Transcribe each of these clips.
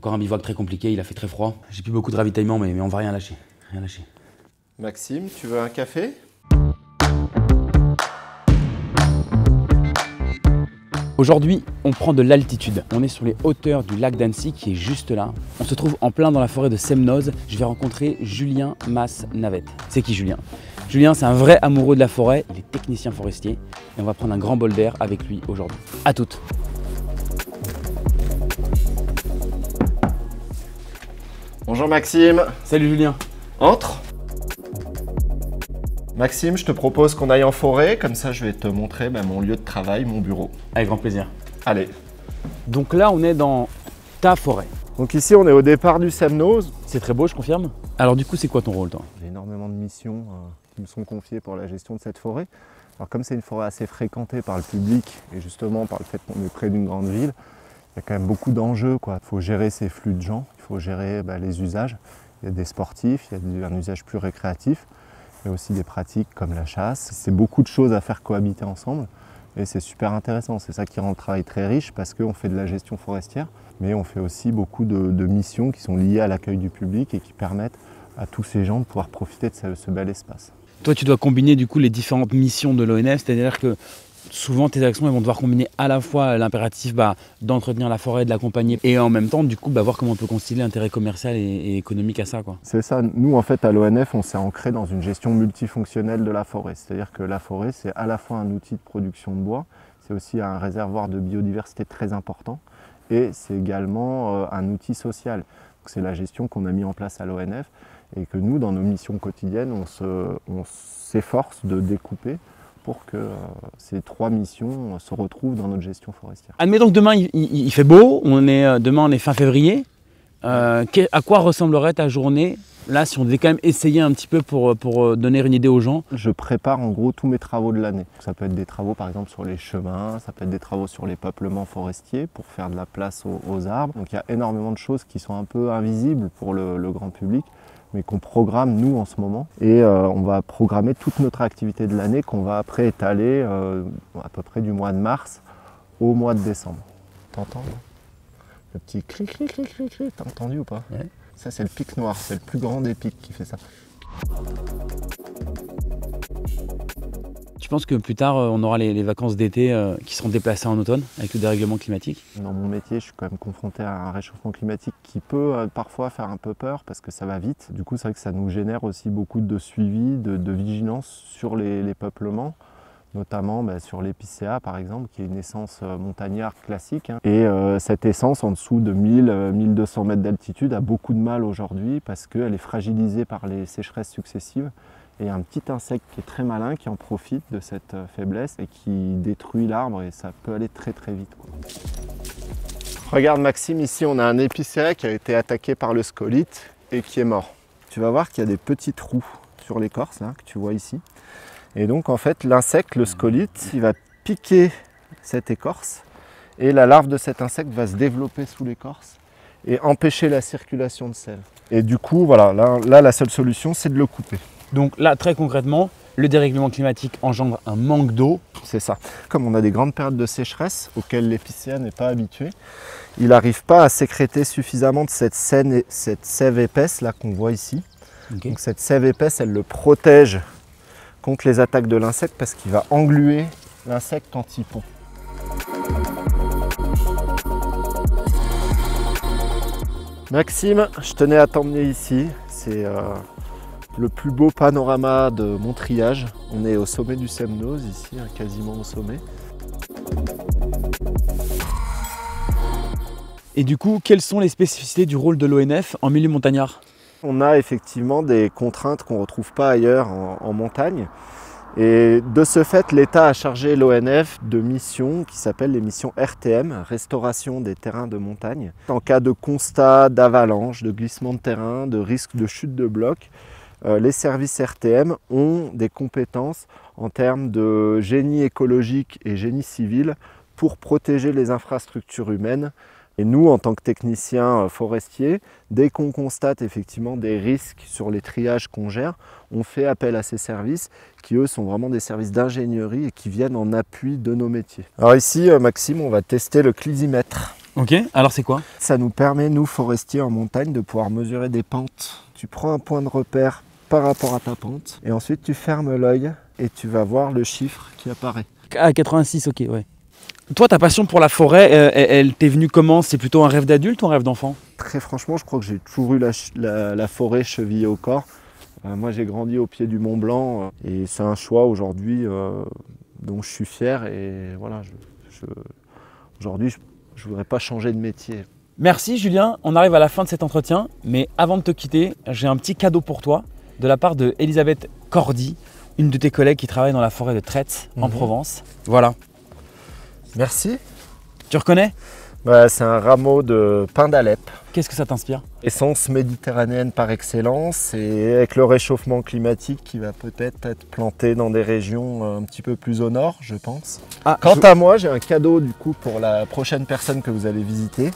Encore un bivouac très compliqué, il a fait très froid. J'ai plus beaucoup de ravitaillement, mais on va rien lâcher. Rien lâcher. Maxime, tu veux un café? Aujourd'hui, on prend de l'altitude. On est sur les hauteurs du lac d'Annecy qui est juste là. On se trouve en plein dans la forêt de Semnoz. Je vais rencontrer Julien Mas-Navette. C'est qui Julien? Julien, c'est un vrai amoureux de la forêt. Il est technicien forestier et on va prendre un grand bol d'air avec lui aujourd'hui. À toutes. Bonjour Maxime. Salut Julien. Entre. Maxime, je te propose qu'on aille en forêt, comme ça je vais te montrer mon lieu de travail, mon bureau. Avec grand plaisir. Allez. Donc là, on est dans ta forêt. Donc ici, on est au départ du Semnoz. C'est très beau, je confirme. Alors du coup, c'est quoi ton rôle, toi? J'ai énormément de missions qui me sont confiées pour la gestion de cette forêt. Alors comme c'est une forêt assez fréquentée par le public, et justement par le fait qu'on est près d'une grande ville, il y a quand même beaucoup d'enjeux, quoi. Il faut gérer ces flux de gens, il faut gérer les usages. Il y a des sportifs, il y a un usage plus récréatif. Il y a aussi des pratiques comme la chasse. C'est beaucoup de choses à faire cohabiter ensemble et c'est super intéressant. C'est ça qui rend le travail très riche parce qu'on fait de la gestion forestière, mais on fait aussi beaucoup de missions qui sont liées à l'accueil du public et qui permettent à tous ces gens de pouvoir profiter de ce bel espace. Toi, tu dois combiner du coup les différentes missions de l'ONF, c'est-à-dire que souvent tes actions elles vont devoir combiner à la fois l'impératif d'entretenir la forêt, de l'accompagner et en même temps du coup voir comment on peut concilier l'intérêt commercial et économique à ça, quoi. C'est ça, nous en fait à l'ONF on s'est ancré dans une gestion multifonctionnelle de la forêt, c'est-à-dire que la forêt c'est à la fois un outil de production de bois, c'est aussi un réservoir de biodiversité très important et c'est également un outil social. C'est la gestion qu'on a mis en place à l'ONF et que nous dans nos missions quotidiennes on s'efforce de découper pour que ces trois missions se retrouvent dans notre gestion forestière. Admettons que demain il fait beau, demain on est fin février. À quoi ressemblerait ta journée là si on devait quand même essayer un petit peu pour donner une idée aux gens? Je prépare en gros tous mes travaux de l'année. Ça peut être des travaux par exemple sur les chemins, ça peut être des travaux sur les peuplements forestiers pour faire de la place aux arbres. Donc il y a énormément de choses qui sont un peu invisibles pour le grand public, mais qu'on programme nous en ce moment. Et on va programmer toute notre activité de l'année qu'on va après étaler à peu près du mois de mars au mois de décembre. T'entends le petit cri cri cri cri cri, t'as entendu ou pas? Ouais. Ça c'est le pic noir, c'est le plus grand des pics qui fait ça. Tu penses que plus tard on aura les vacances d'été qui seront déplacées en automne avec le dérèglement climatique? Dans mon métier, je suis quand même confronté à un réchauffement climatique qui peut parfois faire un peu peur parce que ça va vite. Du coup, c'est vrai que ça nous génère aussi beaucoup de suivi, de vigilance sur les peuplements, notamment sur l'épicéa par exemple, qui est une essence montagnarde classique. Et cette essence en dessous de 1000-1200 mètres d'altitude a beaucoup de mal aujourd'hui parce qu'elle est fragilisée par les sécheresses successives. Et il y a un petit insecte qui est très malin qui en profite de cette faiblesse et qui détruit l'arbre et ça peut aller très très vite, quoi. Regarde Maxime, ici on a un épicéa qui a été attaqué par le scolyte et qui est mort. Tu vas voir qu'il y a des petits trous sur l'écorce là, que tu vois ici. Et donc en fait l'insecte, le scolyte, il va piquer cette écorce et la larve de cet insecte va se développer sous l'écorce et empêcher la circulation de sel. Et du coup voilà, là la seule solution c'est de le couper. Donc là, très concrètement, le dérèglement climatique engendre un manque d'eau. C'est ça. Comme on a des grandes périodes de sécheresse auxquelles l'épicéa n'est pas habitué, il n'arrive pas à sécréter suffisamment de cette sève épaisse là qu'on voit ici. Okay. Donc cette sève épaisse, elle le protège contre les attaques de l'insecte parce qu'il va engluer l'insecte quand il pond. Maxime, je tenais à t'emmener ici. C'est le plus beau panorama de mon triage. On est au sommet du Semnoz ici, quasiment au sommet. Et du coup, quelles sont les spécificités du rôle de l'ONF en milieu montagnard? On a effectivement des contraintes qu'on ne retrouve pas ailleurs en montagne. Et de ce fait, l'État a chargé l'ONF de missions qui s'appellent les missions RTM, Restauration des terrains de montagne. En cas de constat d'avalanche, de glissement de terrain, de risque de chute de bloc, les services RTM ont des compétences en termes de génie écologique et génie civil pour protéger les infrastructures humaines. Et nous, en tant que techniciens forestiers, dès qu'on constate effectivement des risques sur les triages qu'on gère, on fait appel à ces services qui, eux, sont vraiment des services d'ingénierie et qui viennent en appui de nos métiers. Alors ici, Maxime, on va tester le clisimètre. Ok, alors c'est quoi? Ça nous permet, nous forestiers en montagne, de pouvoir mesurer des pentes. Tu prends un point de repère par rapport à ta pente et ensuite tu fermes l'œil et tu vas voir le chiffre qui apparaît. Ah, 86, ok, ouais. Toi, ta passion pour la forêt, elle t'est venue comment? C'est plutôt un rêve d'adulte ou un rêve d'enfant? Très franchement, je crois que j'ai toujours eu la forêt chevillée au corps. Moi, j'ai grandi au pied du Mont Blanc et c'est un choix aujourd'hui dont je suis fier. Et voilà, aujourd'hui, je ne voudrais pas changer de métier. Merci Julien, on arrive à la fin de cet entretien, mais avant de te quitter, j'ai un petit cadeau pour toi de la part de Elisabeth Cordy, une de tes collègues qui travaille dans la forêt de Traite en Provence. Voilà. Merci. Tu reconnais? C'est un rameau de pin d'Alep. Qu'est-ce que ça t'inspire? Essence méditerranéenne par excellence et avec le réchauffement climatique qui va peut-être être planté dans des régions un petit peu plus au nord, je pense. Quant à moi, j'ai un cadeau du coup pour la prochaine personne que vous allez visiter.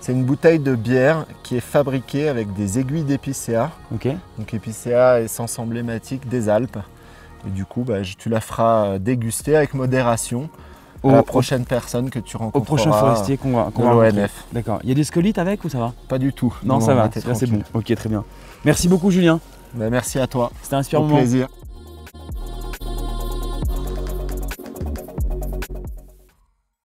C'est une bouteille de bière qui est fabriquée avec des aiguilles d'épicéa. Ok. Donc épicéa, essence emblématique des Alpes. Et du coup, tu la feras déguster avec modération à la prochaine personne que tu rencontreras. Au prochain forestier qu'on va l'ONF. D'accord. Il y a des scolytes avec ou ça va? Pas du tout. Non, ça va. Là, c'est bon. Ok, très bien. Merci beaucoup Julien. Merci à toi. C'était un super Au moment. plaisir.